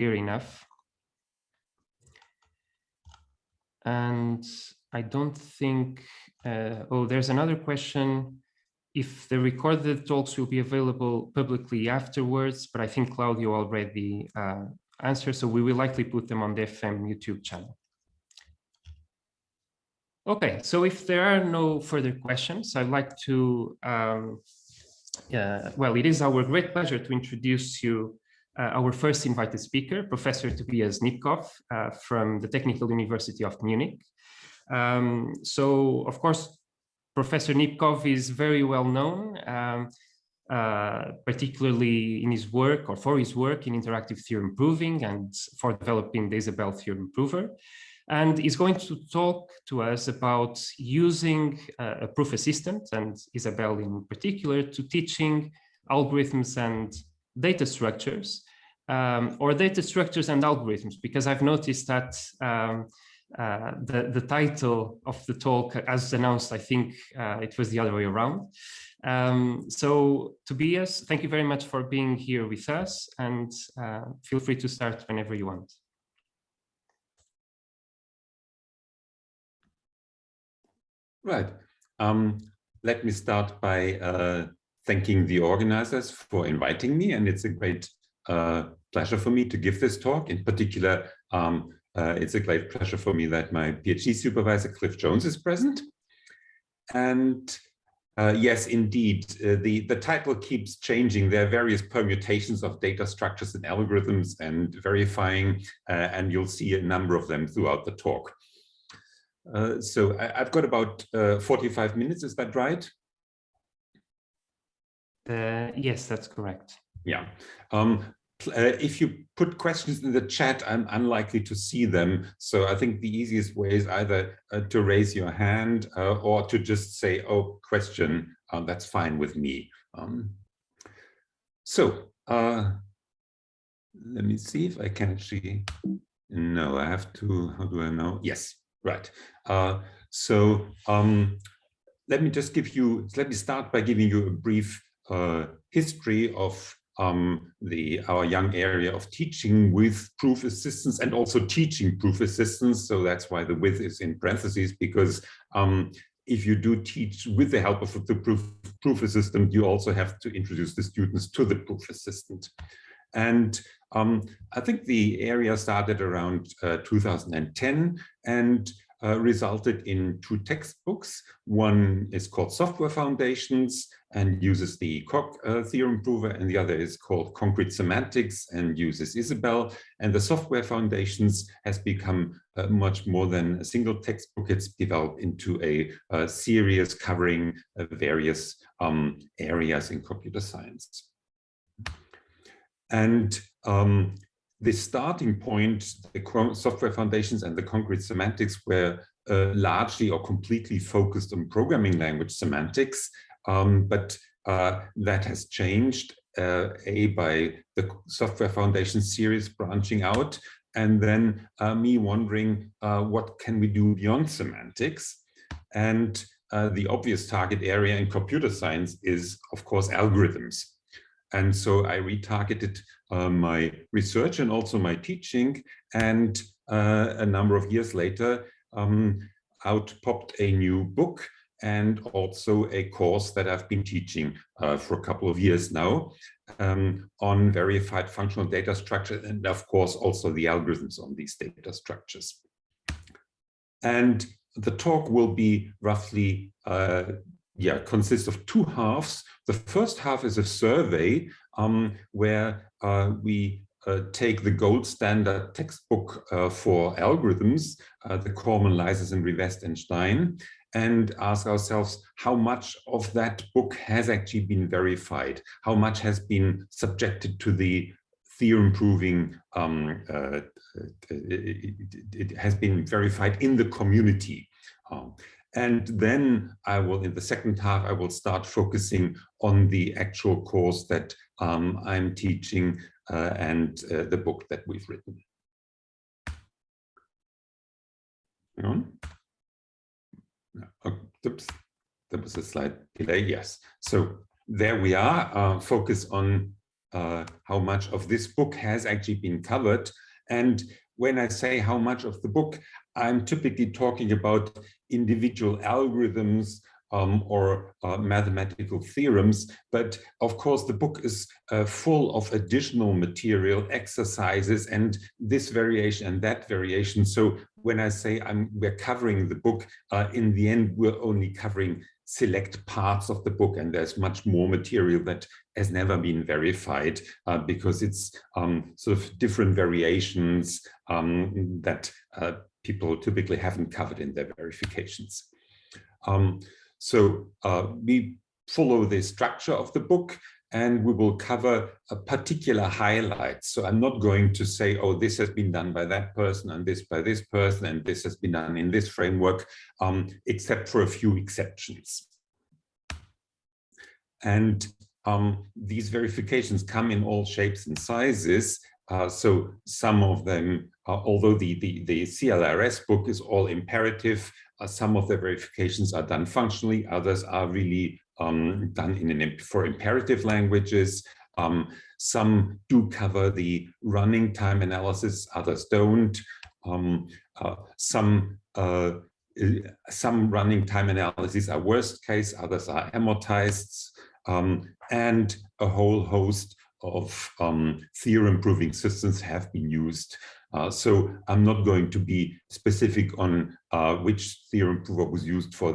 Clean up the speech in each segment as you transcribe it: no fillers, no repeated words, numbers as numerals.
clear enough. And I don't think, oh, there's another question. If the recorded talks will be available publicly afterwards, but I think Claudio already answered, so we will likely put them on the FM YouTube channel. Okay, so if there are no further questions, I'd like to, well, it is our great pleasure to introduce you our first invited speaker, Professor Tobias Nipkow from the Technical University of Munich. So, of course, Professor Nipkow is very well known, particularly in his work or for his work in interactive theorem proving and for developing the Isabelle theorem prover. And he's going to talk to us about using a proof assistant, and Isabelle in particular, to teaching algorithms and data structures, or data structures and algorithms, because I've noticed that the title of the talk, as announced, I think it was the other way around. So Tobias, thank you very much for being here with us, and feel free to start whenever you want. Right. Let me start by thanking the organizers for inviting me, and it's a great pleasure for me to give this talk. In particular, it's a great pleasure for me that my PhD supervisor, Cliff Jones, is present. And yes, indeed, the title keeps changing. There are various permutations of data structures and algorithms and verifying, and you'll see a number of them throughout the talk. So I've got about 45 minutes, is that right? Yes, that's correct. Yeah. If you put questions in the chat, I'm unlikely to see them. So I think the easiest way is either to raise your hand or to just say, oh, question, that's fine with me. Let me see if I can actually, no, I have to, how do I know? Yes, right. Let me just give you, let me start by giving you a brief history of our young area of teaching with proof assistants and also teaching proof assistants. So that's why the with is in parentheses, because if you do teach with the help of the proof assistant, you also have to introduce the students to the proof assistant. And I think the area started around 2010 and resulted in two textbooks. One is called Software Foundations and uses the Coq theorem prover, and the other is called Concrete Semantics and uses Isabelle. And the Software Foundations has become much more than a single textbook. It's developed into a series covering various areas in computer science. And the starting point, the Software Foundations and the Concrete Semantics were largely or completely focused on programming language semantics, but that has changed, by the Software Foundation series branching out, and then me wondering what can we do beyond semantics. And the obvious target area in computer science is, of course, algorithms. And so I retargeted my research and also my teaching, and a number of years later, out popped a new book and also a course that I've been teaching for a couple of years now on verified functional data structures, and of course also the algorithms on these data structures. And the talk will be roughly consists of two halves. The first half is a survey where we take the gold standard textbook for algorithms, the Corman, Leisers, and Rivest and Stein, and ask ourselves how much of that book has actually been verified, how much has been subjected to the theorem proving, it has been verified in the community. And then I will, in the second half, I will start focusing on the actual course that I'm teaching and the book that we've written. Hang on. Oh, oops, there was a slight delay. Yes. So there we are. Focus on how much of this book has actually been covered. And when I say how much of the book, I'm typically talking about individual algorithms or mathematical theorems. But of course, the book is full of additional material, exercises, and this variation and that variation. So when I say we're covering the book, in the end, we're only covering select parts of the book, and there's much more material that has never been verified because it's sort of different variations that people typically haven't covered in their verifications. So we follow the structure of the book, and we will cover a particular highlights. So I'm not going to say, oh, this has been done by that person and this by this person, and this has been done in this framework, except for a few exceptions. And these verifications come in all shapes and sizes. So some of them, although the CLRS book is all imperative, some of the verifications are done functionally, others are really done for imperative languages. Some do cover the running time analysis, others don't. Some running time analyses are worst case, others are amortized, and a whole host of theorem proving systems have been used. So I'm not going to be specific on which theorem prover was used for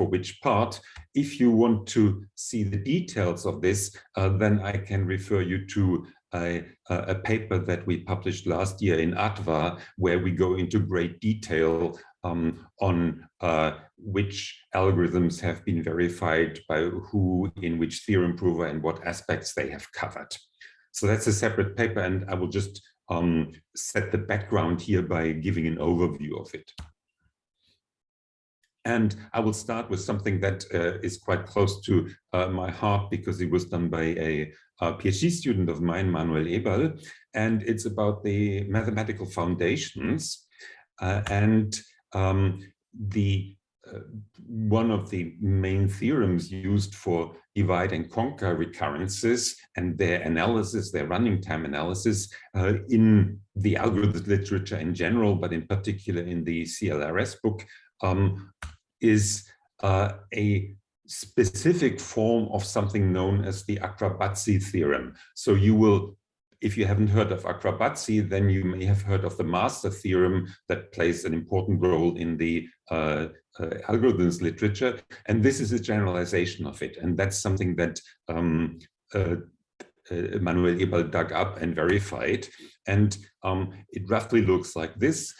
which part. If you want to see the details of this, then I can refer you to a paper that we published last year in ADVA, where we go into great detail on which algorithms have been verified by who in which theorem prover and what aspects they have covered. So that's a separate paper, and I will just set the background here by giving an overview of it. And I will start with something that is quite close to my heart, because it was done by a PhD student of mine, Manuel Eberl, and it's about the mathematical foundations. One of the main theorems used for divide and conquer recurrences and their analysis, their running time analysis in the algorithm literature in general, but in particular in the CLRS book, is a specific form of something known as the Akrabatzi theorem. So you will, if you haven't heard of Akrabatzi, then you may have heard of the master theorem that plays an important role in the algorithms literature. And this is a generalization of it. And that's something that Manuel Eberl dug up and verified. And it roughly looks like this.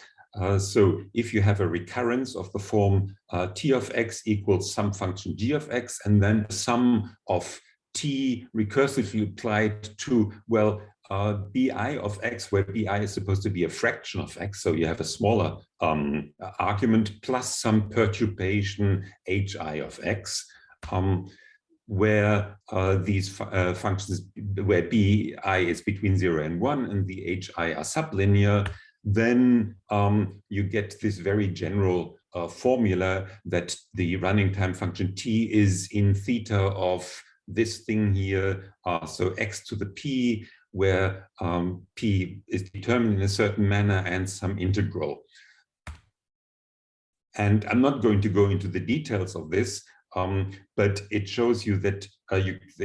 So if you have a recurrence of the form t of x equals some function g of x, and then sum of t recursively applied to, well, bi of x, where bi is supposed to be a fraction of x, so you have a smaller argument plus some perturbation hi of x, where these functions, where bi is between 0 and 1 and the hi are sublinear, then you get this very general formula that the running time function t is in theta of this thing here, so x to the p, where p is determined in a certain manner and some integral. And I'm not going to go into the details of this, but it shows you that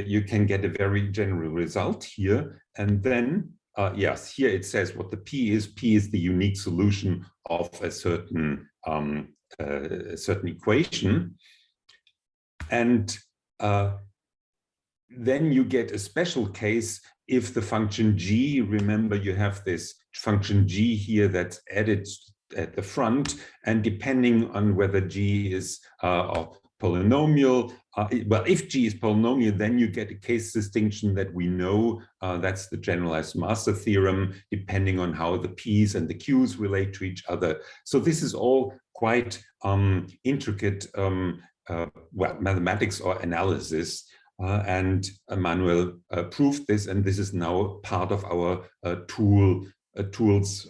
you can get a very general result here. And then, yes, here it says what the p is. P is the unique solution of a certain equation. And then you get a special case if the function g, remember you have this function g here that's added at the front, and depending on whether g is a polynomial, well, if g is polynomial, then you get a case distinction that we know, that's the generalized master theorem, depending on how the p's and the q's relate to each other. So this is all quite intricate well, mathematics or analysis. And Manuel proved this, and this is now part of our tools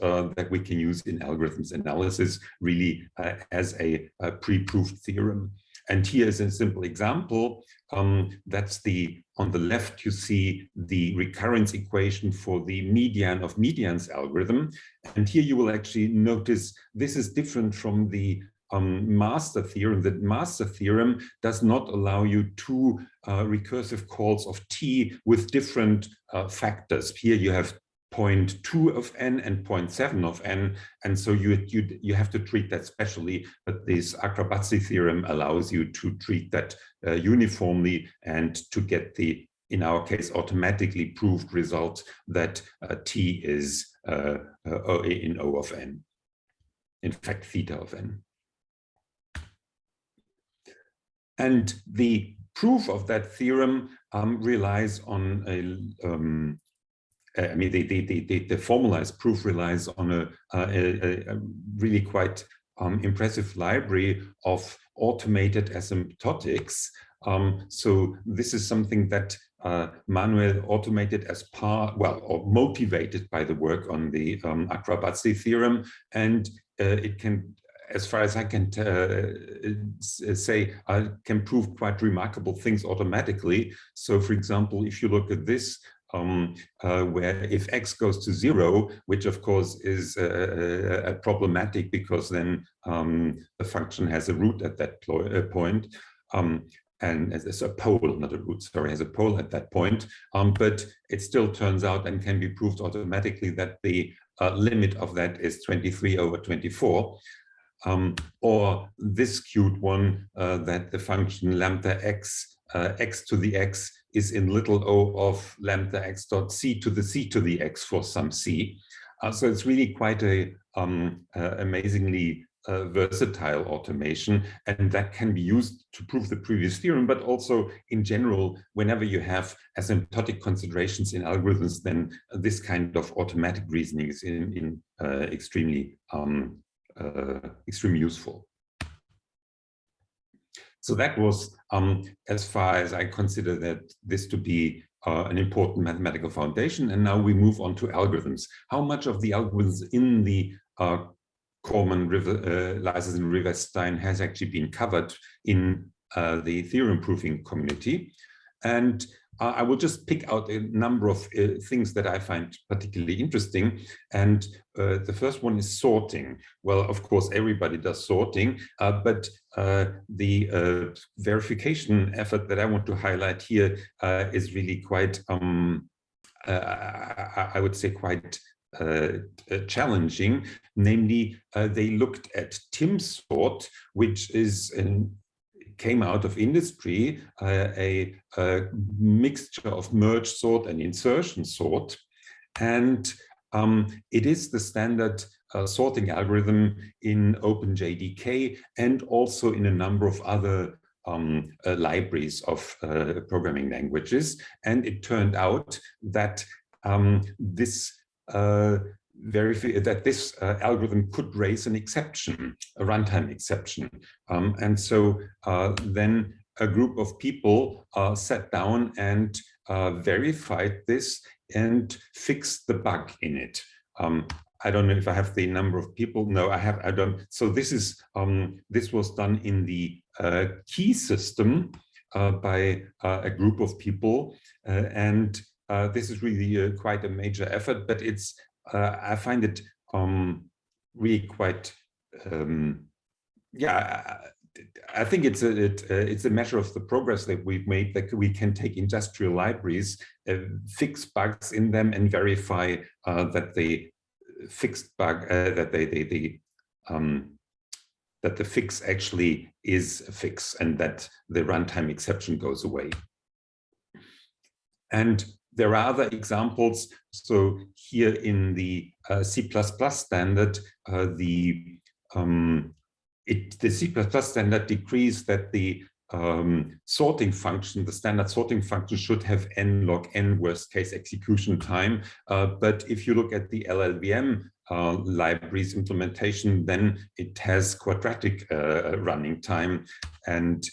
that we can use in algorithms analysis, really as a pre-proved theorem. And here is a simple example. That's on the left, you see the recurrence equation for the median of medians algorithm. And here you will actually notice this is different from the master theorem. The master theorem does not allow you two recursive calls of t with different factors. Here you have 0.2 of n and 0.7 of n, and so you have to treat that specially, but this Akrabatzi theorem allows you to treat that uniformly and to get the, in our case, automatically proved result that t is in O of n, in fact theta of n. And the proof of that theorem relies on a the formalized proof relies on a really quite impressive library of automated asymptotics. So this is something that Manuel automated as or motivated by the work on the Akrabatzi theorem, and it can, as far as I can say, can prove quite remarkable things automatically. So, for example, if you look at this, where if x goes to 0, which of course is problematic because then the function has a root at that point, and as a pole, not a root, sorry, has a pole at that point, but it still turns out and can be proved automatically that the limit of that is 23 over 24. Or this cute one, that the function lambda x, x to the x, is in little o of lambda x dot c to the x for some c. So it's really quite a amazingly versatile automation, and that can be used to prove the previous theorem, but also in general, whenever you have asymptotic considerations in algorithms, then this kind of automatic reasoning is extremely useful. So that was, as far as I consider that this to be an important mathematical foundation. And now we move on to algorithms. How much of the algorithms in the Corman, Leisers, and Riverstein has actually been covered in the theorem proving community? And I will just pick out a number of things that I find particularly interesting. And the first one is sorting. Well, of course, everybody does sorting, but the verification effort that I want to highlight here is really quite, I would say, quite challenging. Namely, they looked at TUM sort, which is came out of industry, a mixture of merge sort and insertion sort. And it is the standard sorting algorithm in OpenJDK and also in a number of other libraries of programming languages. And it turned out that this algorithm could raise an exception, a runtime exception. And so then a group of people sat down and verified this and fixed the bug in it. I don't know if I have the number of people. No, I don't. So this is this was done in the key system by a group of people, and this is really quite a major effort. But it's I find it really quite I think it's a measure of the progress that we've made, that we can take industrial libraries, fix bugs in them, and verify that the fixed bug that the fix actually is a fix and that the runtime exception goes away. And there are other examples. So here in the C++ standard, the C++ standard decrees that the sorting function, the standard sorting function, should have n log n worst case execution time. But if you look at the LLVM library's implementation, then it has quadratic running time. And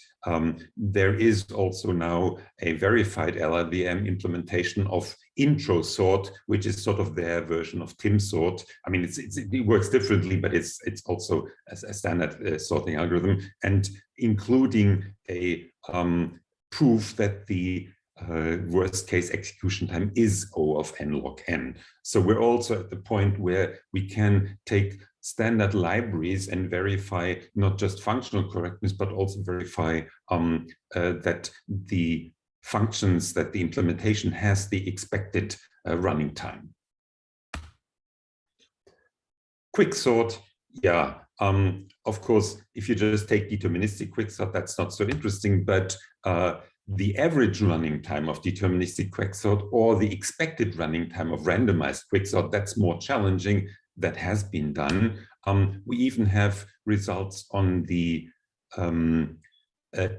there is also now a verified LLVM implementation of intro sort, which is sort of their version of TIM sort. I mean, it works differently, but it's also a standard sorting algorithm, and including a proof that the worst case execution time is O of n log n. So we're also at the point where we can take standard libraries and verify not just functional correctness, but also verify that the functions, that the implementation has the expected running time. Quicksort, yeah. Of course, if you just take deterministic quicksort, that's not so interesting, but the average running time of deterministic quicksort or the expected running time of randomized quicksort, that's more challenging. That has been done. We even have results on the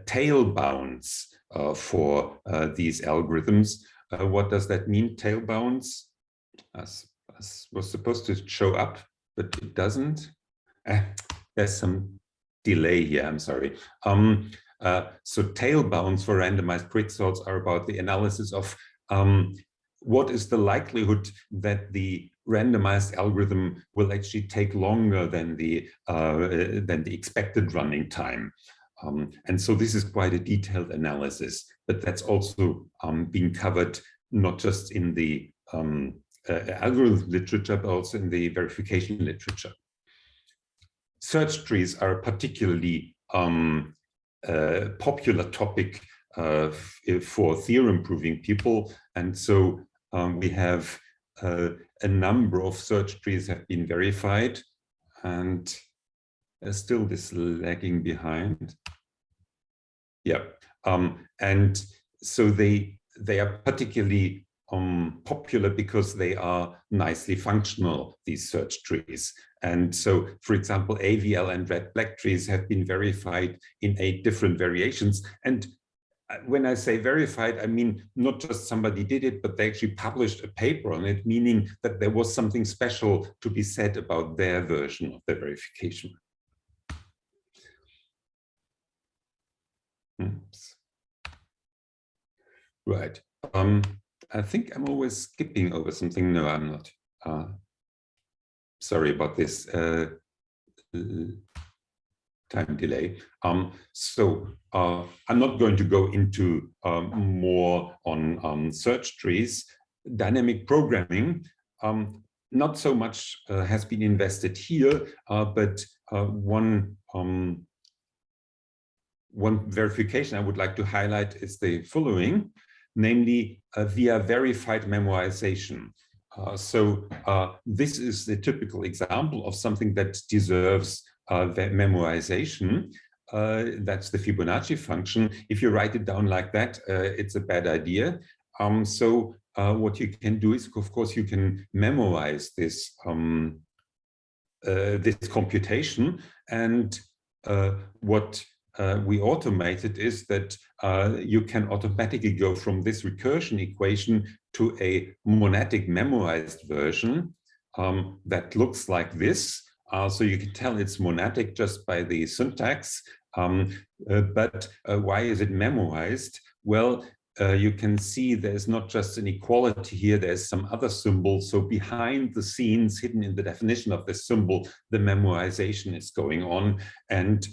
tail bounds for these algorithms. What does that mean, tail bounds? As was supposed to show up, but it doesn't. There's some delay here, I'm sorry. So tail bounds for randomized quicksorts are about the analysis of what is the likelihood that the randomized algorithm will actually take longer than the expected running time. And so this is quite a detailed analysis, but that's also being covered not just in the algorithm literature, but also in the verification literature. Search trees are a particularly popular topic for theorem proving people, and so we have a number of search trees have been verified, and there's still this lagging behind. Yeah, and so they are particularly popular because they are nicely functional, these search trees. And so, for example, AVL and red-black trees have been verified in 8 different variations. And when I say verified, I mean not just somebody did it, but they actually published a paper on it, meaning that there was something special to be said about their version of the verification. Oops. Right. I think I'm always skipping over something. No, I'm not. Sorry about this time delay. So I'm not going to go into more on search trees. Dynamic programming, not so much has been invested here, but one verification I would like to highlight is the following, namely via verified memoization. So this is the typical example of something that deserves memoization. That's the Fibonacci function. If you write it down like that, it's a bad idea. So what you can do is, of course, you can memorize this this computation, and what we automated is that you can automatically go from this recursion equation to a monadic memoized version that looks like this. So you can tell it's monadic just by the syntax. But why is it memoized? Well, you can see there's not just an equality here, there's some other symbol. So behind the scenes, hidden in the definition of this symbol, the memoization is going on. And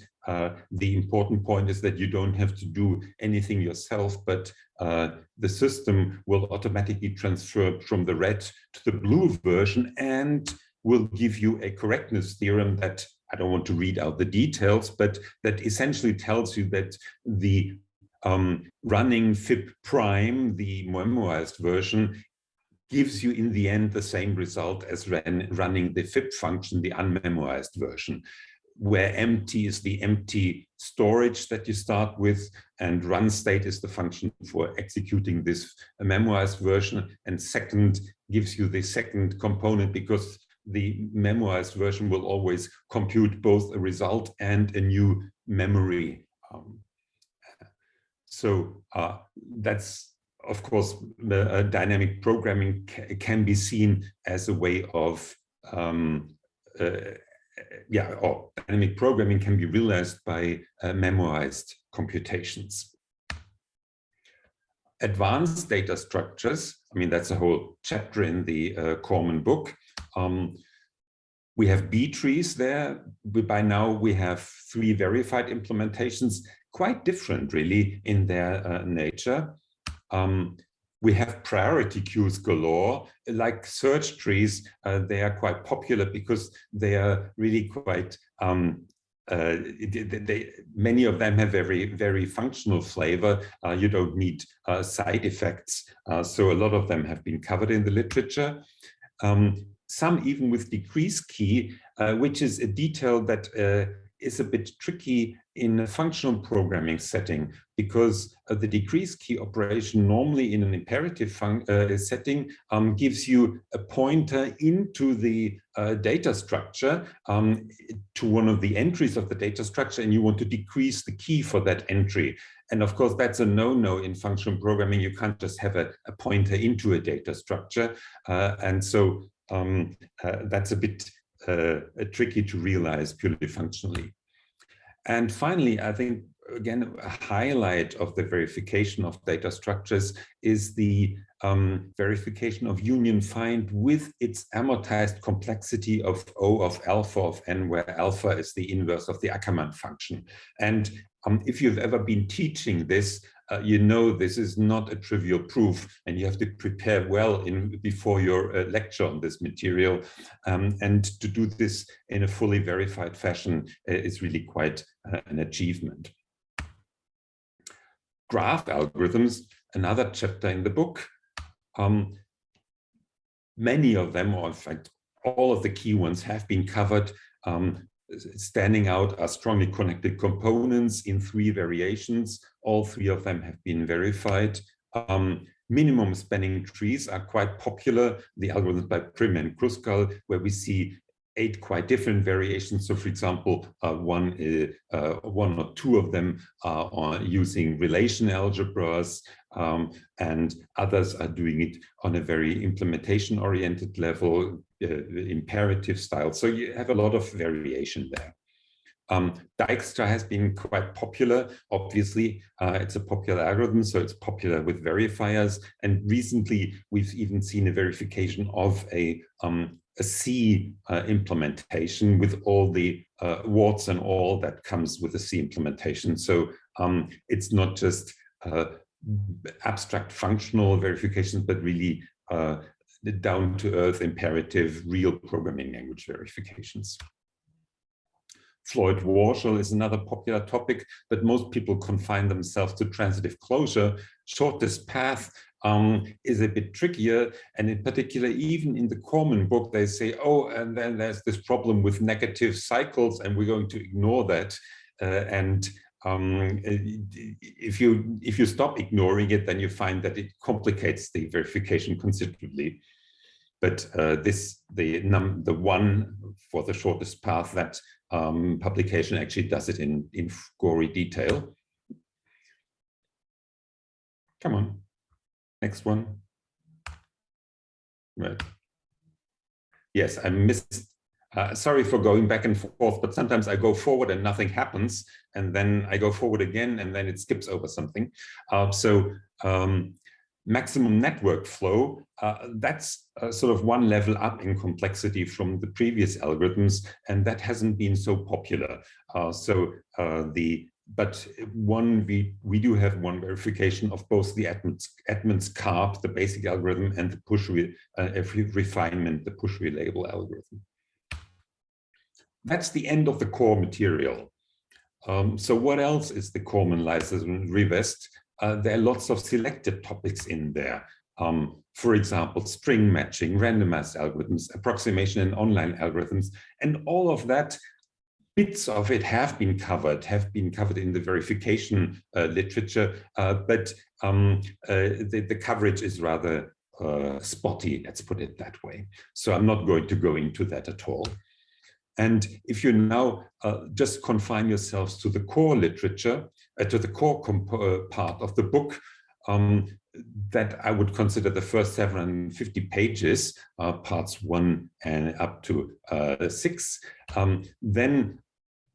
the important point is that you don't have to do anything yourself, but the system will automatically transfer from the red to the blue version and will give you a correctness theorem that, I don't want to read out the details, but that essentially tells you that the running fib prime, the memoized version, gives you in the end the same result as running the fib function, the unmemoized version, where empty is the empty storage that you start with, and run state is the function for executing this memoized version, and second gives you the second component, because the memoized version will always compute both a result and a new memory. So that's, of course, dynamic programming can be seen as a way of or dynamic programming can be realized by memoized computations. advanced data structures, I mean, that's a whole chapter in the Corman book. We have B trees there. By now, we have 3 verified implementations, quite different, really, in their nature. We have priority queues galore, like search trees. They are quite popular because they are really quite, many of them have very functional flavor. You don't need side effects. So a lot of them have been covered in the literature. Some even with decrease key, which is a detail that is a bit tricky in a functional programming setting, because the decrease key operation normally in an imperative setting gives you a pointer into the data structure, to one of the entries of the data structure, and you want to decrease the key for that entry. And of course, that's a no-no in functional programming. You can't just have a pointer into a data structure. And so that's a bit tricky to realize purely functionally. And finally, I think, again, a highlight of the verification of data structures is the verification of union find with its amortized complexity of O of alpha of n, where alpha is the inverse of the Ackermann function. And if you've ever been teaching this, you know this is not a trivial proof, and you have to prepare well before your lecture on this material. And to do this in a fully verified fashion is really quite an achievement. Graph algorithms, another chapter in the book. Many of them, or in fact, all of the key ones have been covered. Standing out are strongly connected components in 3 variations. All 3 of them have been verified. Minimum spanning trees are quite popular. The algorithms by Prim and Kruskal, where we see 8 quite different variations. So, for example, one or 2 of them are using relation algebras, and others are doing it on a very implementation-oriented level, imperative style. So you have a lot of variation there. Dijkstra has been quite popular. Obviously, it's a popular algorithm, so it's popular with verifiers. And recently, we've even seen a verification of a C implementation with all the warts and all that comes with a C implementation. So it's not just abstract functional verifications, but really down-to-earth imperative real programming language verifications. Floyd-Warshall is another popular topic, but most people confine themselves to transitive closure. Shortest path is a bit trickier, and in particular, even in the Corman book, they say, oh, and then there's this problem with negative cycles, and we're going to ignore that. If you stop ignoring it, then you find that it complicates the verification considerably. But the one for the shortest path, that publication actually does it in gory detail. Come on, next one. Right. Yes, I missed. Sorry for going back and forth, but sometimes I go forward and nothing happens, and then I go forward again, and then it skips over something. Maximum network flow, that's sort of one level up in complexity from the previous algorithms, and that hasn't been so popular. But we do have one verification of both the Edmonds CARP, the basic algorithm, and the push refinement, the push relabel algorithm. That's the end of the core material. So what else is the Corman license and revest? There are lots of selected topics in there. For example, string matching, randomized algorithms, approximation and online algorithms, and all of that, bits of it have been covered in the verification literature, but the coverage is rather spotty, let's put it that way. So I'm not going to go into that at all. And if you now just confine yourselves to the core literature, to the core part of the book, that I would consider the first 750 pages, parts 1 and up to 6, then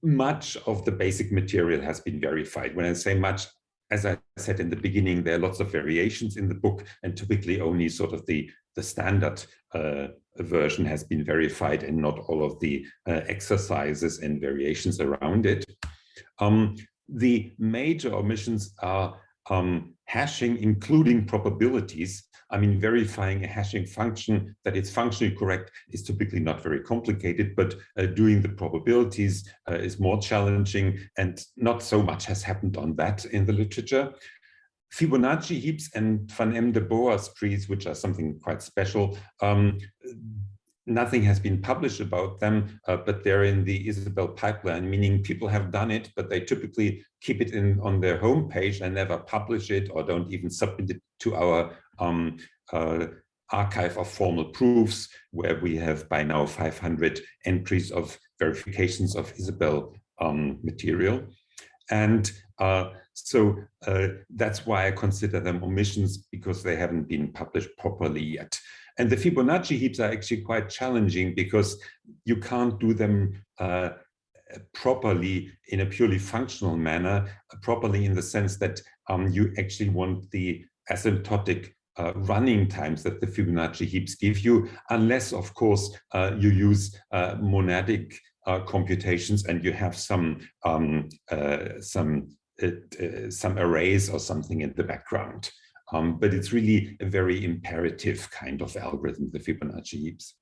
much of the basic material has been verified. When I say much, as I said in the beginning, there are lots of variations in the book, and typically only sort of the standard version has been verified and not all of the exercises and variations around it. The major omissions are hashing, including probabilities. I mean, verifying a hashing function that it's functionally correct is typically not very complicated, but doing the probabilities is more challenging, and not so much has happened on that in the literature. Fibonacci heaps and Van M. de Boas trees, which are something quite special, nothing has been published about them, but they're in the Isabelle pipeline, meaning people have done it, but they typically keep it on their homepage and never publish it, or don't even submit it to our archive of formal proofs, where we have by now 500 entries of verifications of Isabelle material. And so that's why I consider them omissions, because they haven't been published properly yet. And the Fibonacci heaps are actually quite challenging, because you can't do them properly in a purely functional manner, properly in the sense that you actually want the asymptotic running times that the Fibonacci heaps give you, unless, of course, you use monadic computations and you have some arrays or something in the background. But it's really a very imperative kind of algorithm, the Fibonacci heaps.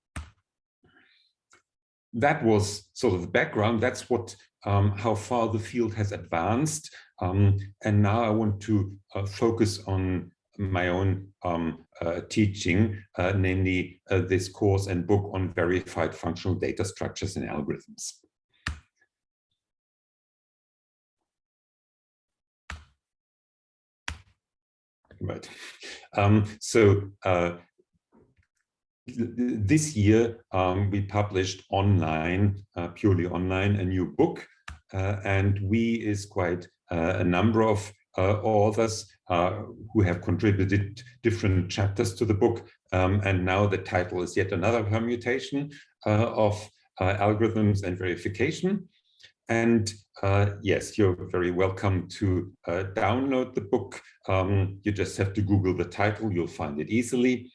That was sort of the background. That's what how far the field has advanced. And now I want to focus on my own teaching, namely this course and book on verified functional data structures and algorithms. Right. This year we published online, purely online, a new book, and we is quite a number of authors who have contributed different chapters to the book, and now the title is yet another permutation of algorithms and verification. And yes, you're very welcome to download the book. You just have to Google the title, you'll find it easily.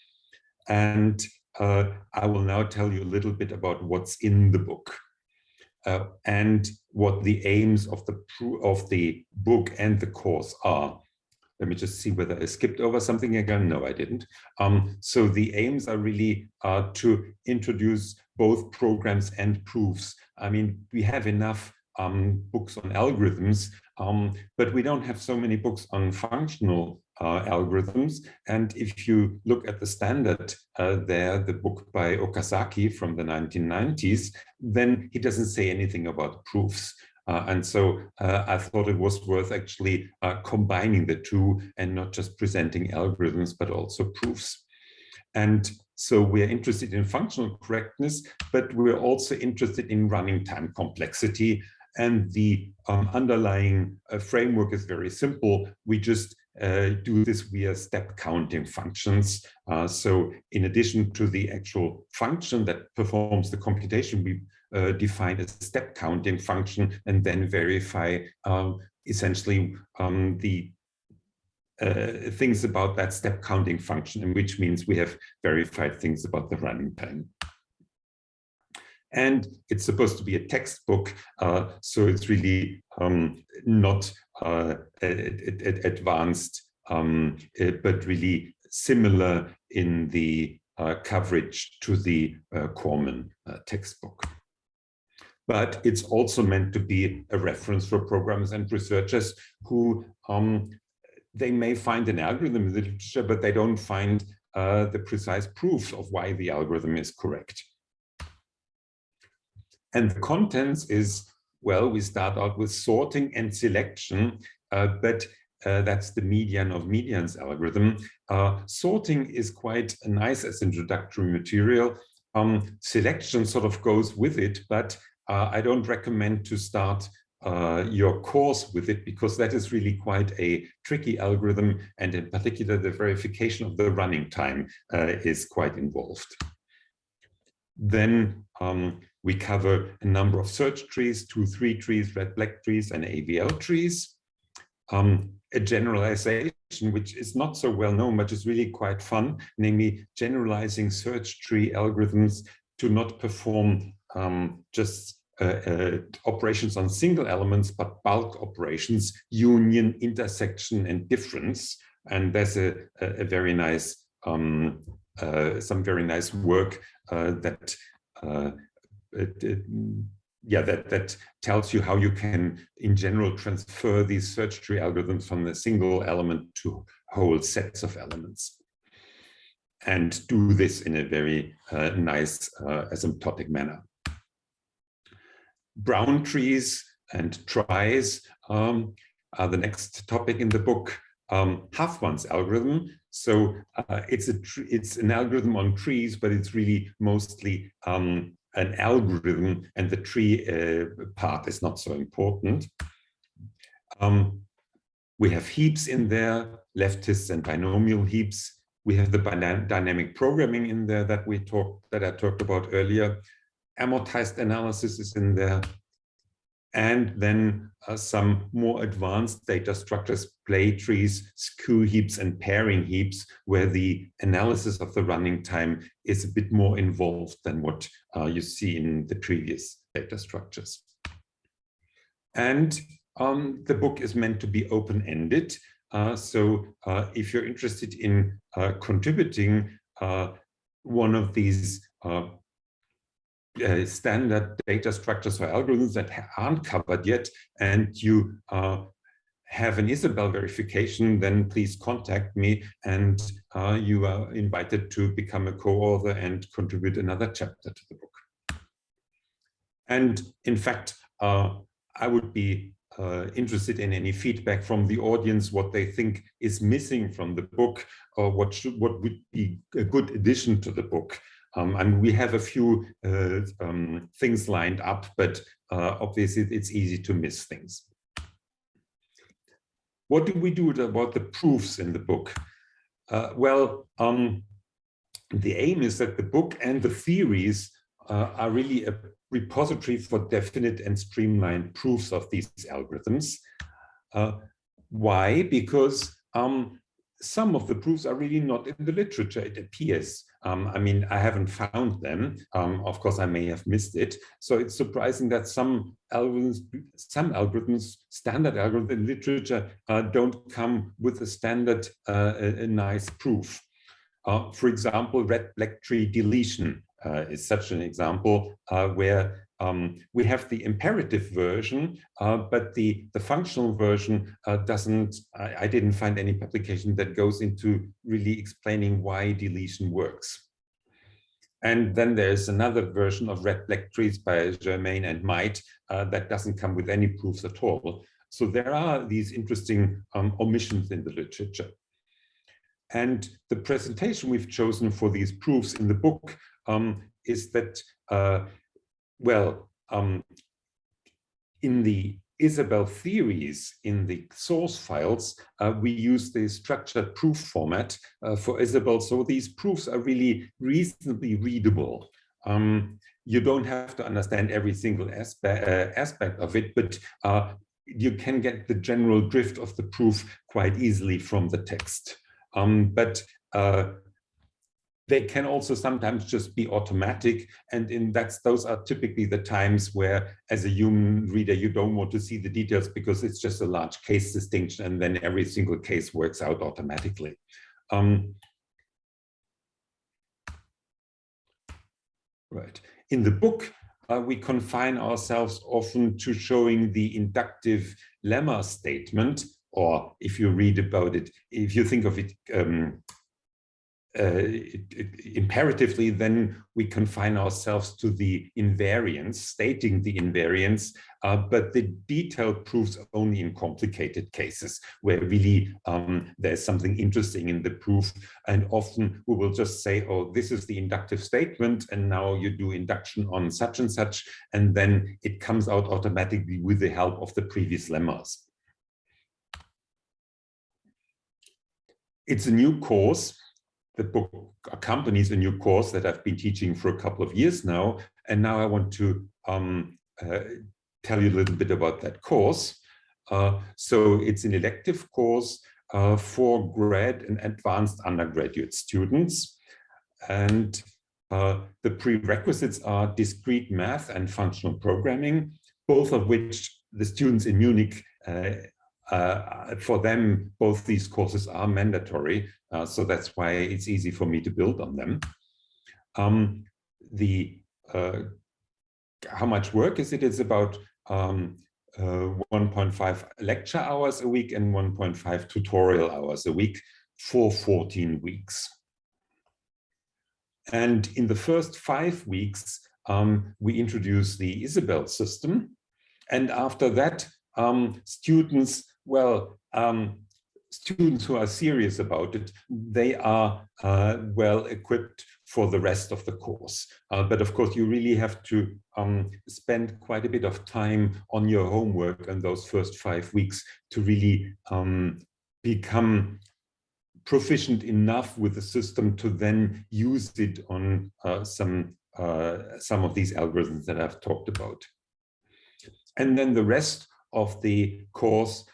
And I will now tell you a little bit about what's in the book and what the aims of the book and the course are. Let me just see whether I skipped over something again. No, I didn't. So the aims are really to introduce both programs and proofs. I mean, we have enough books on algorithms, but we don't have so many books on functional algorithms. And if you look at the standard there, the book by Okazaki from the 1990s, then he doesn't say anything about proofs. And so I thought it was worth actually combining the two and not just presenting algorithms, but also proofs. And so we're interested in functional correctness, but we're also interested in running time complexity. And the underlying framework is very simple. We just do this via step counting functions. So in addition to the actual function that performs the computation, we define a step counting function and then verify essentially the things about that step counting function, and which means we have verified things about the running time. And it's supposed to be a textbook, so it's really not advanced, but really similar in the coverage to the Corman textbook. But it's also meant to be a reference for programmers and researchers who they may find an algorithm in the literature, but they don't find the precise proofs of why the algorithm is correct. And the contents is, well, we start out with sorting and selection, but that's the median of medians algorithm. Sorting is quite nice as introductory material. Selection sort of goes with it, but I don't recommend to start your course with it, because that is really quite a tricky algorithm, and in particular the verification of the running time is quite involved. Then we cover a number of search trees, 2-3 trees, red-black trees, and AVL trees. a generalization which is not so well known, but is really quite fun, namely generalizing search tree algorithms to not perform just operations on single elements, but bulk operations, union, intersection, and difference. And there's a very nice, some very nice work that tells you how you can, in general, transfer these search tree algorithms from a single element to whole sets of elements, and do this in a very nice asymptotic manner. Brown trees and tries are the next topic in the book. Huffman's algorithm. So it's an algorithm on trees, but it's really mostly an algorithm, and the tree part is not so important. We have heaps in there, leftists and binomial heaps. We have the dynamic programming in there that I talked about earlier. Amortized analysis is in there. And then some more advanced data structures, play trees, skew heaps, and pairing heaps, where the analysis of the running time is a bit more involved than what you see in the previous data structures. And the book is meant to be open-ended. So if you're interested in contributing one of these standard data structures or algorithms that aren't covered yet, and you have an Isabelle verification, then please contact me, and you are invited to become a co-author and contribute another chapter to the book. And in fact, I would be interested in any feedback from the audience, what they think is missing from the book, or what would be a good addition to the book. And we have a few things lined up, but obviously it's easy to miss things. What do we do about the proofs in the book? Well, the aim is that the book and the theories are really a repository for definite and streamlined proofs of these algorithms. Why? Because some of the proofs are really not in the literature, it appears. I mean, I haven't found them. Of course, I may have missed it. So it's surprising that some algorithms, standard algorithms in literature don't come with a standard, a nice proof. For example, red-black tree deletion is such an example where we have the imperative version, but the functional version doesn't, I didn't find any publication that goes into really explaining why deletion works. And then there's another version of red-black trees by Germain and Might that doesn't come with any proofs at all. So there are these interesting omissions in the literature. And the presentation we've chosen for these proofs in the book is that in the Isabelle theories, in the source files, we use the structured proof format for Isabelle. So these proofs are really reasonably readable. You don't have to understand every single aspect of it, but you can get the general drift of the proof quite easily from the text. But they can also sometimes just be automatic, and those are typically the times where, as a human reader, you don't want to see the details because it's just a large case distinction, and then every single case works out automatically. Right. In the book, we confine ourselves often to showing the inductive lemma statement, or if you read about it, if you think of it imperatively, then we confine ourselves to the invariance, stating the invariance, but the detailed proofs only in complicated cases where really there's something interesting in the proof. And often we will just say, oh, this is the inductive statement, and now you do induction on such and such, and then it comes out automatically with the help of the previous lemmas. It's a new course. The book accompanies a new course that I've been teaching for a couple of years now. And now I want to tell you a little bit about that course. So it's an elective course for grad and advanced undergraduate students. And the prerequisites are discrete math and functional programming, both of which the students in Munich, for them, both these courses are mandatory. So that's why it's easy for me to build on them. How much work is it? It's about 1.5 lecture hours a week and 1.5 tutorial hours a week for 14 weeks. And in the first 5 weeks, we introduce the Isabel system. And after that, students who are serious about it, they are well equipped for the rest of the course. But of course, you really have to spend quite a bit of time on your homework in those first 5 weeks to really become proficient enough with the system to then use it on some of these algorithms that I've talked about. And then the rest of the course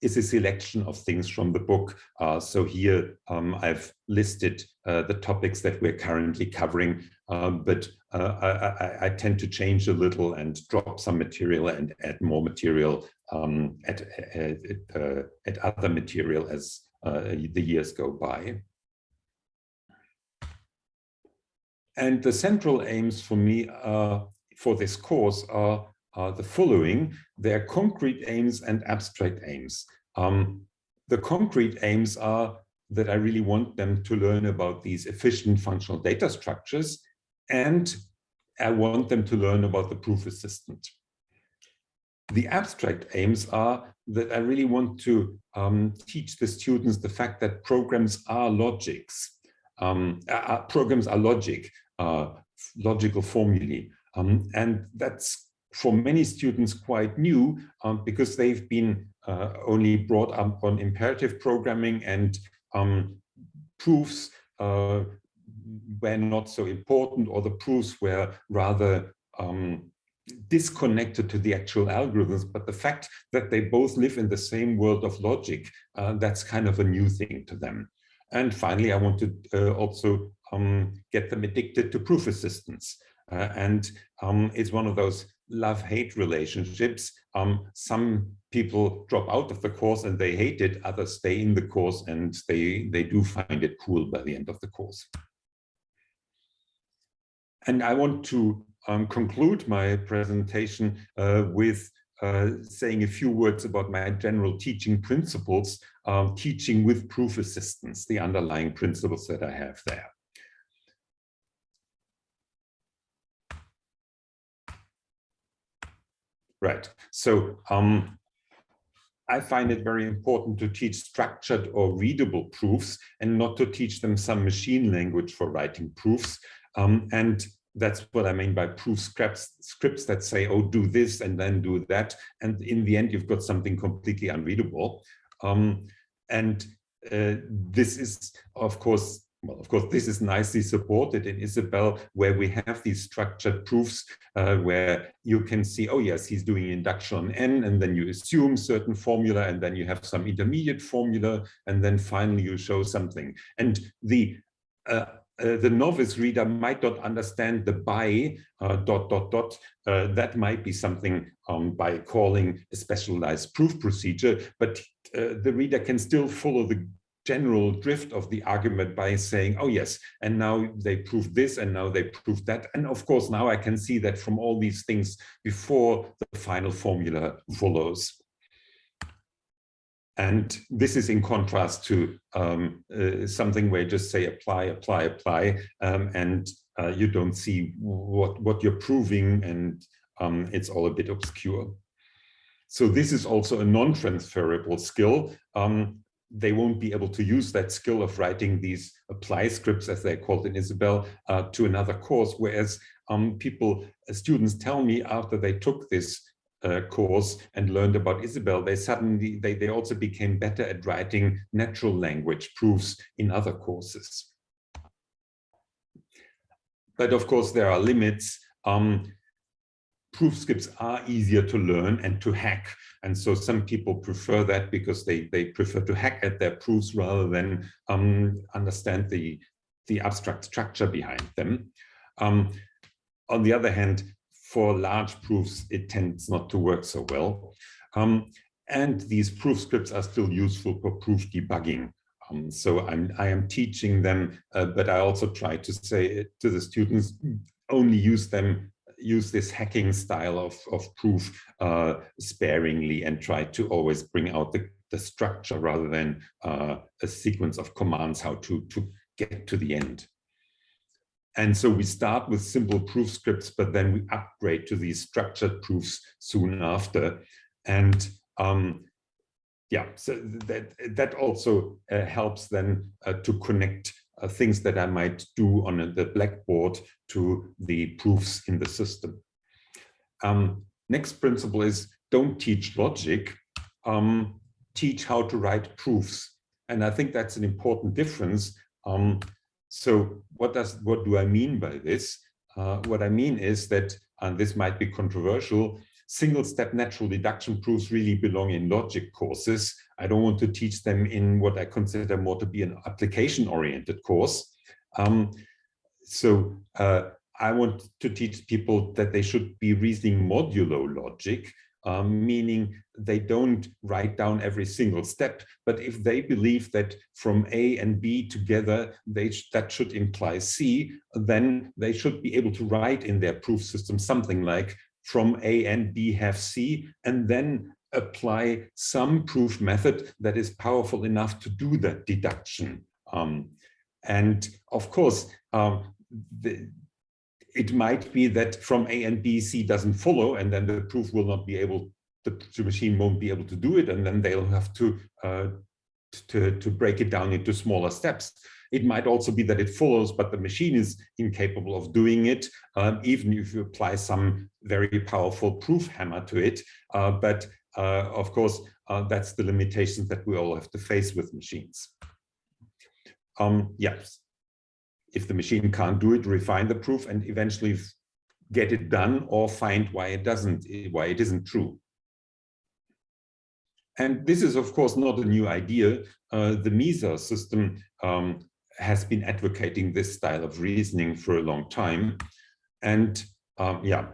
is a selection of things from the book. So here I've listed the topics that we're currently covering, but I tend to change a little and drop some material and add more material, add other material as the years go by. And the central aims for me for this course are the following. They're concrete aims and abstract aims. The concrete aims are that I really want them to learn about these efficient functional data structures, and I want them to learn about the proof assistant. The abstract aims are that I really want to teach the students the fact that programs are logics. Programs are logical formulae. And that's for many students quite new because they've been only brought up on imperative programming, and proofs were not so important, or the proofs were rather disconnected to the actual algorithms. But the fact that they both live in the same world of logic, that's kind of a new thing to them. And finally, I want to also get them addicted to proof assistants. And it's one of those love-hate relationships. Some people drop out of the course and they hate it, others stay in the course and they do find it cool by the end of the course. And I want to conclude my presentation with saying a few words about my general teaching principles, teaching with proof assistants, the underlying principles that I have there. Right, so I find it very important to teach structured or readable proofs and not to teach them some machine language for writing proofs. And that's what I mean by proof scripts that say, oh, do this and then do that. And in the end, you've got something completely unreadable. This is, of course, this is nicely supported in Isabel, where we have these structured proofs where you can see, oh yes, he's doing induction on N, and then you assume certain formula, and then you have some intermediate formula, and then finally you show something. And the novice reader might not understand the by ... that might be something by calling a specialized proof procedure, but the reader can still follow the general drift of the argument by saying, oh yes, and now they proved this, and now they proved that. And of course, now I can see that from all these things before the final formula follows. And this is in contrast to something where you just say apply, apply, apply, and you don't see what you're proving, and it's all a bit obscure. So this is also a non-transferable skill. They won't be able to use that skill of writing these apply scripts, as they're called in Isabel, to another course, whereas students tell me after they took this course and learned about Isabel, they also became better at writing natural language proofs in other courses. But of course, there are limits. proof scripts are easier to learn and to hack. And so some people prefer that because they prefer to hack at their proofs rather than understand the abstract structure behind them. On the other hand, for large proofs, it tends not to work so well. And these proof scripts are still useful for proof debugging. So I am teaching them, but I also try to say to the students, only use this hacking style of proof sparingly, and try to always bring out the structure rather than a sequence of commands how to get to the end. And so we start with simple proof scripts, but then we upgrade to these structured proofs soon after. And yeah, so that also helps then to connect things that I might do on the blackboard to the proofs in the system. Next principle is don't teach logic, teach how to write proofs. And I think that's an important difference. So what do I mean by this? What I mean is that, and this might be controversial, single-step natural deduction proofs really belong in logic courses. I don't want to teach them in what I consider more to be an application-oriented course. So I want to teach people that they should be reasoning modulo logic, meaning they don't write down every single step, but if they believe that from A and B together, that should imply C, then they should be able to write in their proof system something like from A and B have C, and then apply some proof method that is powerful enough to do that deduction. And of course, it might be that from A and B, C doesn't follow, and then the proof will not be able, the machine won't be able to do it, and then they'll have to break it down into smaller steps. It might also be that it follows, but the machine is incapable of doing it, even if you apply some very powerful proof hammer to it. But of course, that's the limitations that we all have to face with machines. Yes. If the machine can't do it, refine the proof and eventually get it done, or find why it isn't true. And this is, of course, not a new idea. The MISA system has been advocating this style of reasoning for a long time. And yeah,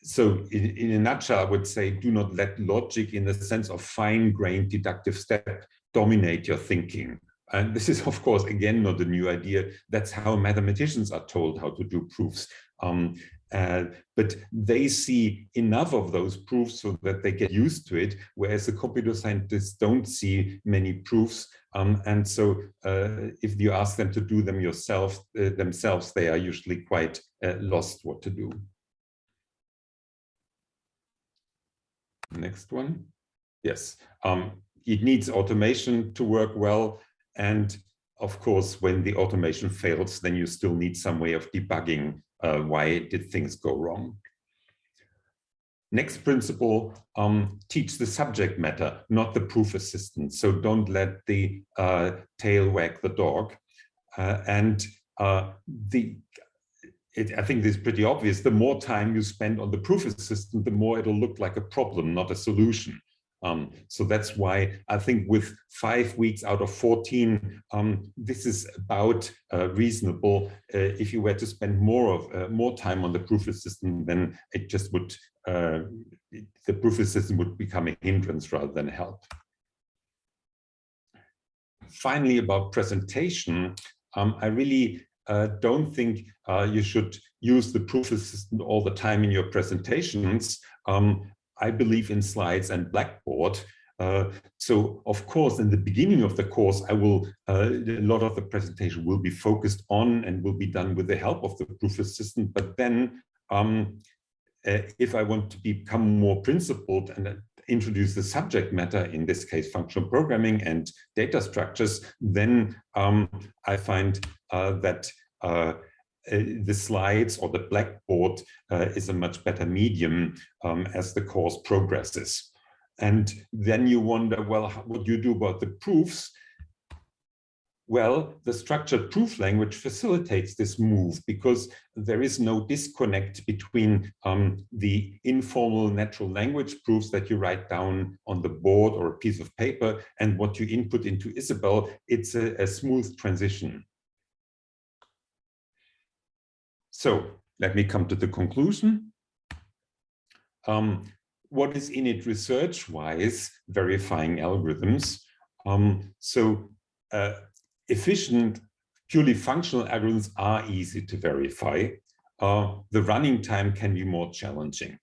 so in a nutshell, I would say, do not let logic in the sense of fine-grained deductive step dominate your thinking. And this is, of course, again, not a new idea. That's how mathematicians are told how to do proofs. But they see enough of those proofs so that they get used to it, whereas the computer scientists don't see many proofs. And so if you ask them to do them themselves, they are usually quite lost what to do. Next one. Yes, it needs automation to work well. And of course, when the automation fails, then you still need some way of debugging why did things go wrong. Next principle, teach the subject matter, not the proof assistant. So don't let the tail wag the dog. I think this is pretty obvious. The more time you spend on the proof assistant, the more it'll look like a problem, not a solution. So that's why I think with 5 weeks out of 14, this is about reasonable. If you were to spend more time on the proof assistant, then it just would the proof assistant would become a hindrance rather than a help. Finally, about presentation, I really don't think you should use the proof assistant all the time in your presentations. I believe in slides and Blackboard. So of course, in the beginning of the course, a lot of the presentation will be focused on and will be done with the help of the proof assistant. But then if I want to become more principled and introduce the subject matter, in this case, functional programming and data structures, then I find that the slides or the Blackboard is a much better medium as the course progresses. And then you wonder, well, what do you do about the proofs? Well, the structured proof language facilitates this move because there is no disconnect between the informal natural language proofs that you write down on the board or a piece of paper and what you input into Isabelle. It's a smooth transition. So let me come to the conclusion. What is in it research-wise? Verifying algorithms. Efficient, purely functional algorithms are easy to verify. The running time can be more challenging.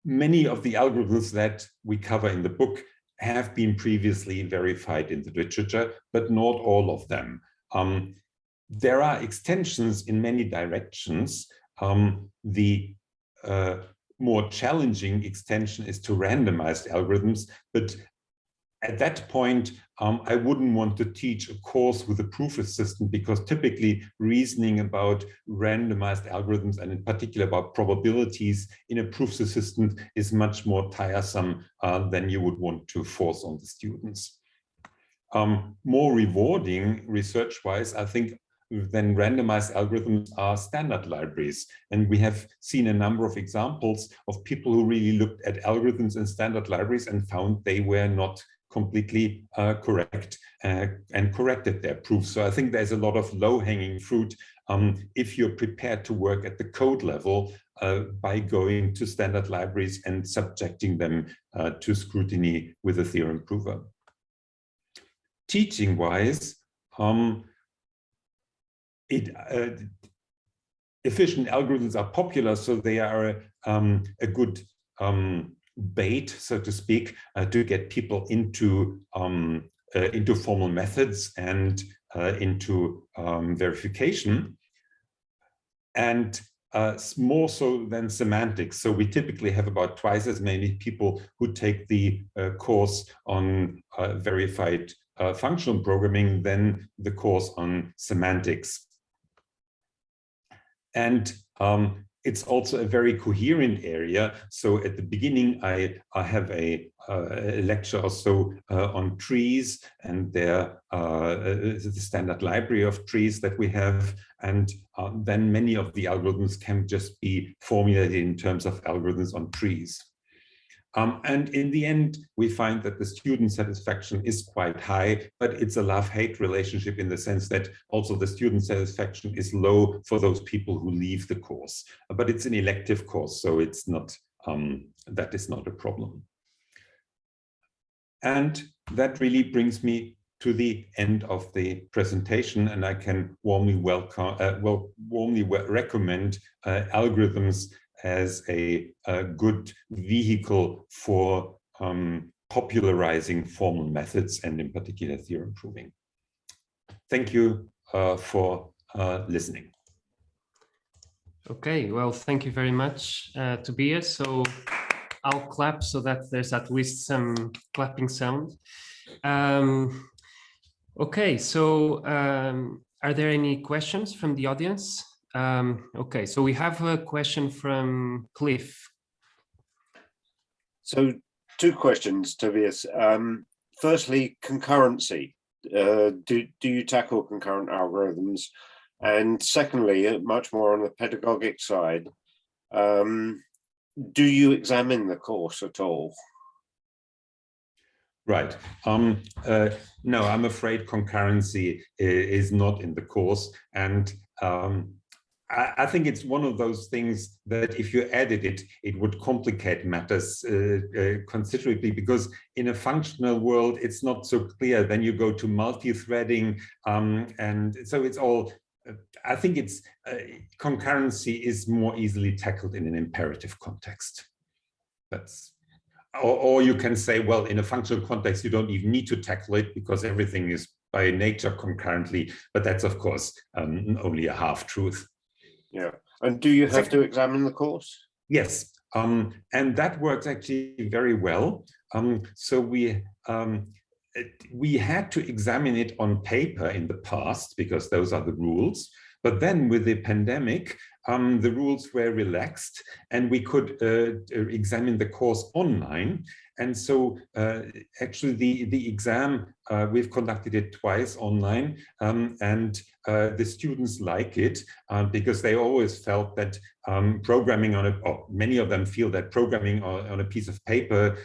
Many of the algorithms that we cover in the book have been previously verified in the literature, but not all of them. There are extensions in many directions. The more challenging extension is to randomized algorithms, but at that point, I wouldn't want to teach a course with a proof assistant because typically reasoning about randomized algorithms and in particular about probabilities in a proof assistant is much more tiresome than you would want to force on the students. More rewarding research-wise, I think, than randomized algorithms are standard libraries. And we have seen a number of examples of people who really looked at algorithms in standard libraries and found they were not completely correct and corrected their proofs. So I think there's a lot of low-hanging fruit if you're prepared to work at the code level by going to standard libraries and subjecting them to scrutiny with a theorem prover. Teaching-wise, efficient algorithms are popular, so they are a good bait, so to speak, to get people into formal methods and into verification, and more so than semantics. So we typically have about twice as many people who take the course on verified functional programming than the course on semantics. And it's also a very coherent area. So at the beginning, I have a lecture or so on trees and the standard library of trees that we have. And then many of the algorithms can just be formulated in terms of algorithms on trees. And in the end, we find that the student satisfaction is quite high, but it's a love-hate relationship in the sense that also the student satisfaction is low for those people who leave the course. But it's an elective course, so it's not, that is not a problem. And that really brings me to the end of the presentation, and I can warmly recommend algorithms as a good vehicle for popularizing formal methods and in particular theorem proving. Thank you for listening. Okay, well, thank you very much, Tobias. So I'll clap so that there's at least some clapping sound. Okay, so are there any questions from the audience? Okay, so we have a question from Cliff. So 2 questions, Tobias. Firstly, concurrency. Do you tackle concurrent algorithms? And secondly, much more on the pedagogic side, do you examine the course at all? Right. No, I'm afraid concurrency is not in the course. And I think it's one of those things that if you added it, it would complicate matters considerably, because in a functional world, it's not so clear. Then you go to multi-threading. And so it's all, I think it's concurrency is more easily tackled in an imperative context. That's, or you can say, well, in a functional context, you don't even need to tackle it because everything is by nature concurrently. But that's, of course, only a half-truth. Yeah. And do you have to examine the course? Yes. And that works actually very well. So we had to examine it on paper in the past because those are the rules. But then with the pandemic, the rules were relaxed and we could examine the course online. And so actually the exam, we've conducted it twice online, and the students like it because they always felt that programming on or many of them feel that programming on a piece of paper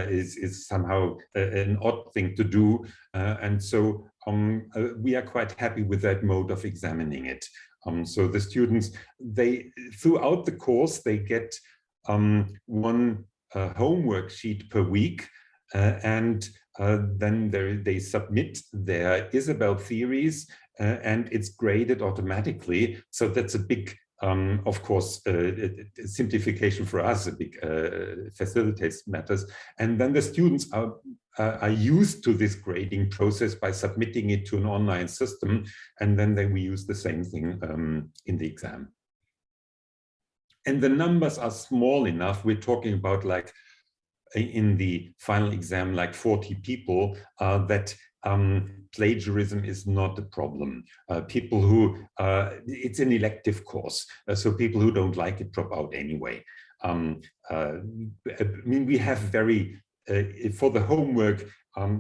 is somehow an odd thing to do. And so we are quite happy with that mode of examining it. So the students, throughout the course, they get one homework sheet per week, and then they submit their Isabel theories, and it's graded automatically. So that's a big, of course, simplification for us. A big facilitates matters, and then the students are used to this grading process by submitting it to an online system, and then we use the same thing in the exam. And the numbers are small enough. We're talking about, like, in the final exam, like 40 people, that plagiarism is not a problem. People who, it's an elective course, so people who don't like it drop out anyway. I mean, we have very, for the homework,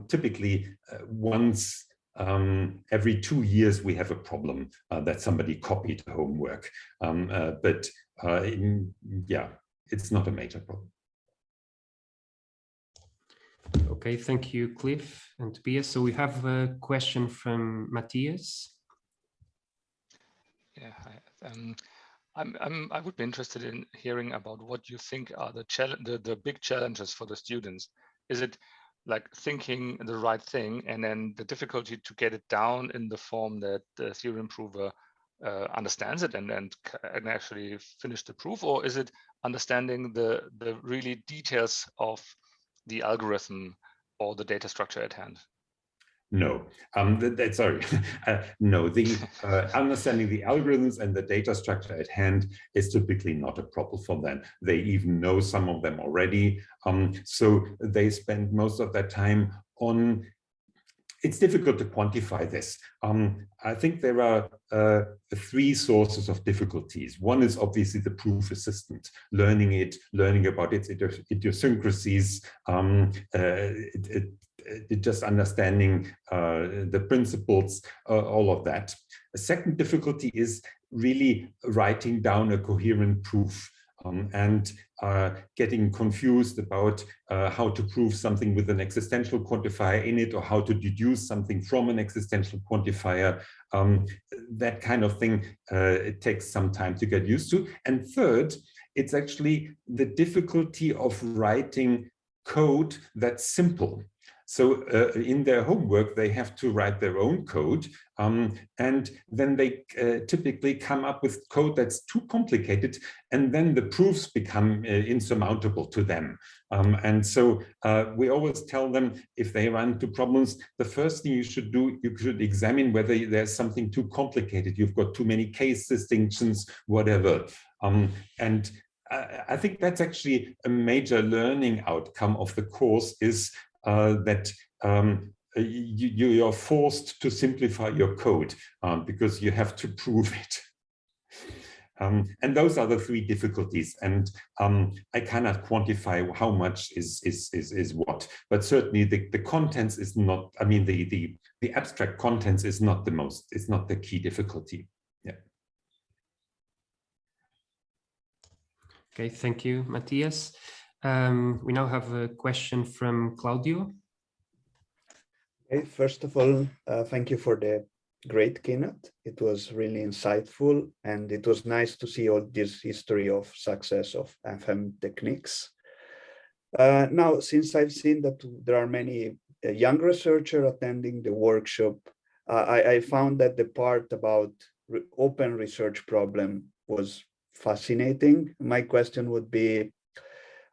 typically once every 2 years we have a problem that somebody copied homework. But yeah, it's not a major problem. Okay, thank you, Cliff and Tobias. So we have a question from Matthias. Yeah, I would be interested in hearing about what you think are the big challenges for the students. Is it like thinking the right thing and then the difficulty to get it down in the form that the theory improver understands it and actually finish the proof, or is it understanding the really details of the algorithm or the data structure at hand? No, sorry. No, the understanding the algorithms and the data structure at hand is typically not a problem for them. They even know some of them already. So they spend most of their time on, it's difficult to quantify this. I think there are 3 sources of difficulties. One is obviously the proof assistant, learning about its idiosyncrasies, just understanding the principles, all of that. A second difficulty is really writing down a coherent proof. And getting confused about how to prove something with an existential quantifier in it, or how to deduce something from an existential quantifier. That kind of thing, it takes some time to get used to. And third, it's actually the difficulty of writing code that's simple. So in their homework, they have to write their own code, and then they typically come up with code that's too complicated, and then the proofs become insurmountable to them. And so we always tell them, if they run into problems, the first thing you should do, you should examine whether there's something too complicated. You've got too many case distinctions, whatever. And I think that's actually a major learning outcome of the course, is that you're forced to simplify your code because you have to prove it. And those are the 3 difficulties. And I cannot quantify how much is what, but certainly the contents is not, I mean, the abstract contents is not it's not the key difficulty. Yeah. Okay, thank you, Matthias. We now have a question from Claudio. Okay, first of all, thank you for the great keynote. It was really insightful, and it was nice to see all this history of success of FM techniques. Now, since I've seen that there are many young researchers attending the workshop, I found that the part about open research problem was fascinating. My question would be,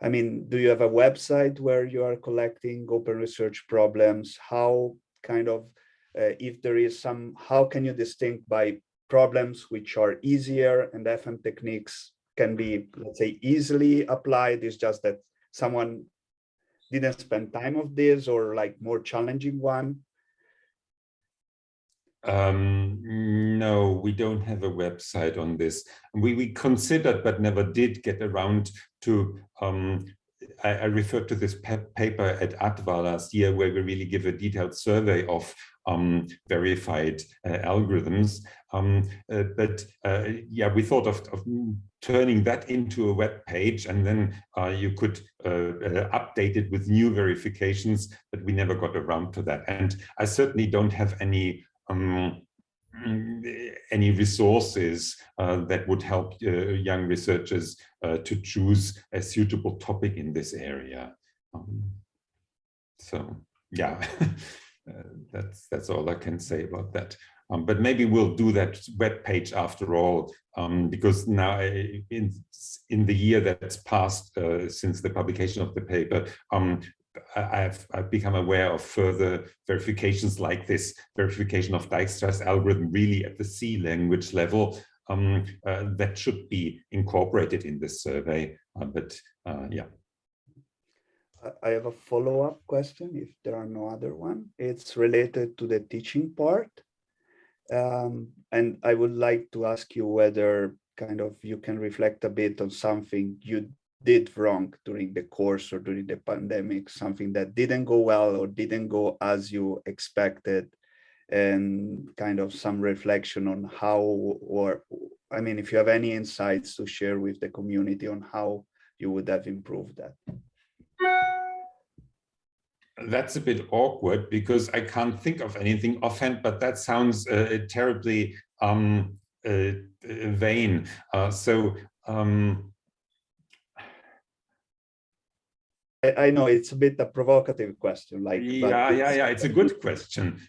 I mean, do you have a website where you are collecting open research problems? How kind of, if there is some, how can you distinguish by problems which are easier and FM techniques can be, let's say, easily applied? It's just that someone didn't spend time of this, or like more challenging one? No, we don't have a website on this. We considered but never did get around to I referred to this paper at ADVA last year, where we really give a detailed survey of verified algorithms. Yeah, we thought of turning that into a web page, and then you could update it with new verifications, but we never got around to that. And I certainly don't have any resources that would help young researchers to choose a suitable topic in this area. So yeah, that's all I can say about that. But maybe we'll do that web page after all, because now in the year that's passed since the publication of the paper, I've become aware of further verifications like this verification of Dijkstra's algorithm really at the C language level that should be incorporated in this survey. Yeah. I have a follow-up question if there are no other one. It's related to the teaching part. And I would like to ask you whether kind of you can reflect a bit on something you did wrong during the course or during the pandemic, something that didn't go well or didn't go as you expected, and kind of some reflection on how, or I mean, if you have any insights to share with the community on how you would have improved that. That's a bit awkward because I can't think of anything offhand, but that sounds terribly vain. I know it's a bit a provocative question, like. Yeah, it's a good question.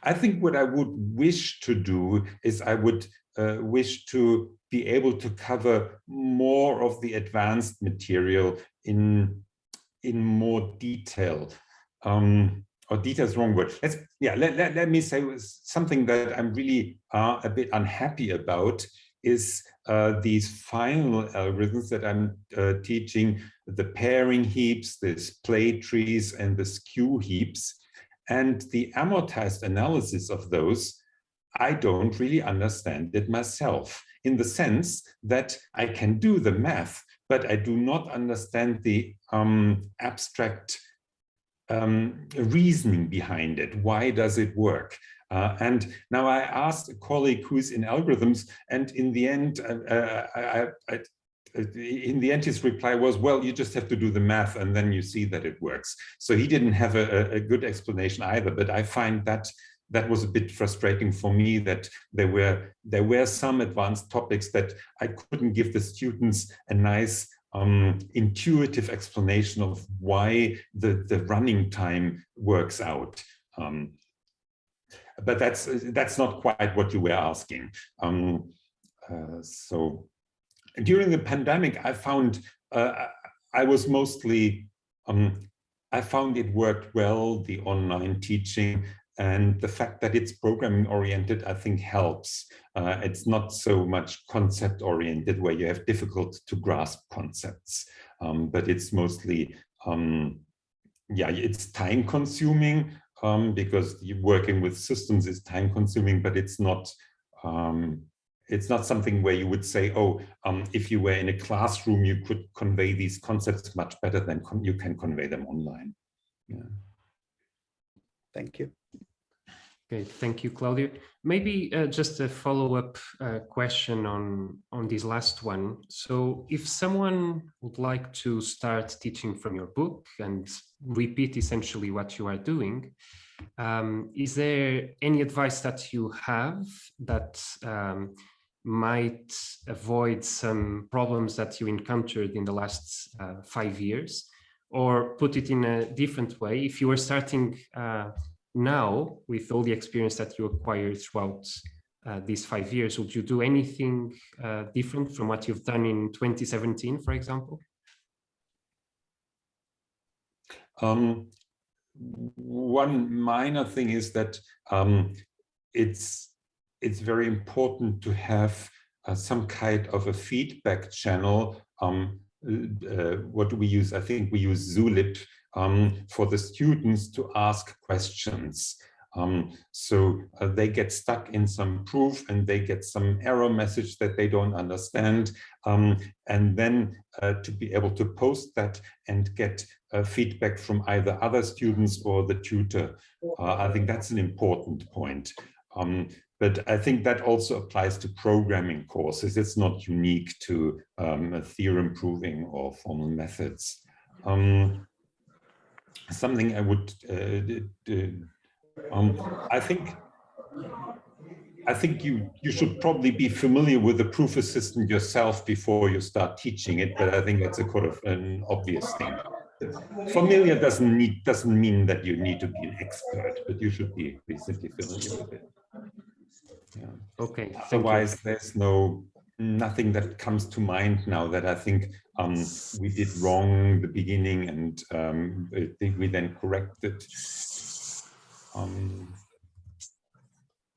I think what I would wish to do is I would wish to be able to cover more of the advanced material in more detail. Or detail is the wrong word. Let me say something that I'm really a bit unhappy about is these final algorithms that I'm teaching, the pairing heaps, the splay trees, and the skew heaps. And the amortized analysis of those, I don't really understand it myself, in the sense that I can do the math, but I do not understand the abstract reasoning behind it. Why does it work? And now I asked a colleague who's in algorithms, and in the end, his reply was, well, you just have to do the math and then you see that it works. So he didn't have a good explanation either, but I find that was a bit frustrating for me, that there were some advanced topics that I couldn't give the students a nice intuitive explanation of why the running time works out. But that's not quite what you were asking. So during the pandemic, I found I found it worked well, the online teaching, and the fact that it's programming oriented, I think helps. It's not so much concept oriented where you have difficult to grasp concepts, but it's mostly, it's time consuming because working with systems is time consuming, but it's not something where you would say, oh, if you were in a classroom, you could convey these concepts much better than you can convey them online. Yeah. Thank you. Okay, thank you, Claudio. Maybe just a follow-up question on this last one. So if someone would like to start teaching from your book and repeat essentially what you are doing, is there any advice that you have that might avoid some problems that you encountered in the last 5 years? Or put it in a different way, if you were starting now, with all the experience that you acquired throughout these 5 years, would you do anything different from what you've done in 2017, for example? One minor thing is that it's very important to have some kind of a feedback channel what do we use? I think we use Zulip for the students to ask questions. So they get stuck in some proof and they get some error message that they don't understand. And then to be able to post that and get feedback from either other students or the tutor. I think that's an important point. But I think that also applies to programming courses. It's not unique to theorem proving or formal methods. Something I would, I think you should probably be familiar with the proof assistant yourself before you start teaching it, but I think that's a kind of an obvious thing. Familiar doesn't mean that you need to be an expert, but you should be reasonably familiar with it. Yeah. Okay. Otherwise, there's nothing that comes to mind now that I think we did wrong in the beginning, and I think we then corrected.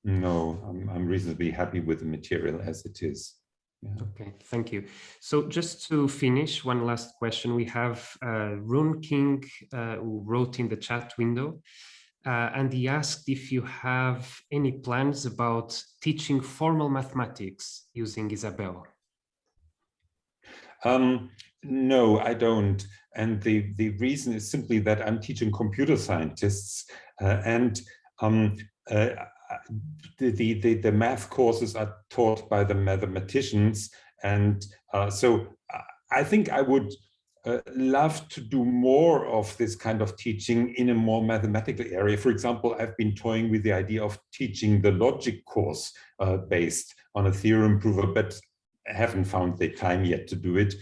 No, I'm reasonably happy with the material as it is. Yeah. Okay, thank you. So just to finish, one last question. We have Rune King, who wrote in the chat window, and he asked if you have any plans about teaching formal mathematics using Isabelle. No, I don't. And the reason is simply that I'm teaching computer scientists and the math courses are taught by the mathematicians. And so I think I would love to do more of this kind of teaching in a more mathematical area. For example, I've been toying with the idea of teaching the logic course based on a theorem prover, but haven't found the time yet to do it.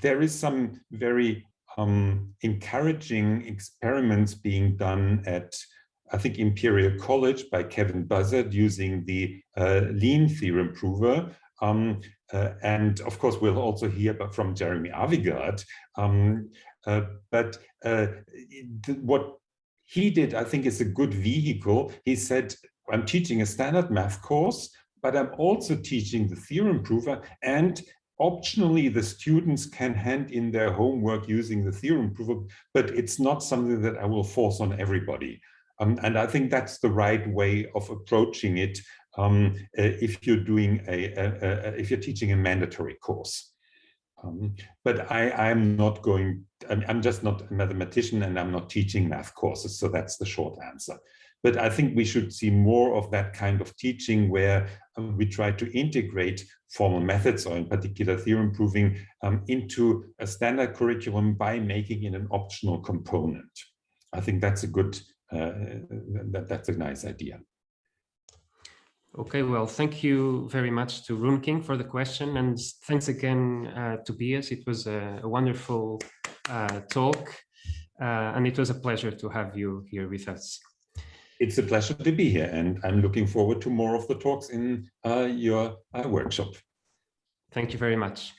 There is some very encouraging experiments being done at, I think, Imperial College by Kevin Buzzard using the lean theorem prover. And of course, we'll also hear from Jeremy Avigard. What he did, I think, is a good vehicle. He said, I'm teaching a standard math course, but I'm also teaching the theorem prover, and optionally, the students can hand in their homework using the theorem prover, but it's not something that I will force on everybody. And I think that's the right way of approaching it if you're doing if you're teaching a mandatory course. But I'm not going, I'm just not a mathematician and I'm not teaching math courses, so that's the short answer. But I think we should see more of that kind of teaching where we try to integrate formal methods, or in particular theorem proving, into a standard curriculum by making it an optional component. I think that's a good, that's a nice idea. Okay, well, thank you very much to Rune King for the question, and thanks again, Tobias. It was a wonderful talk, and it was a pleasure to have you here with us. It's a pleasure to be here, and I'm looking forward to more of the talks in your workshop. Thank you very much.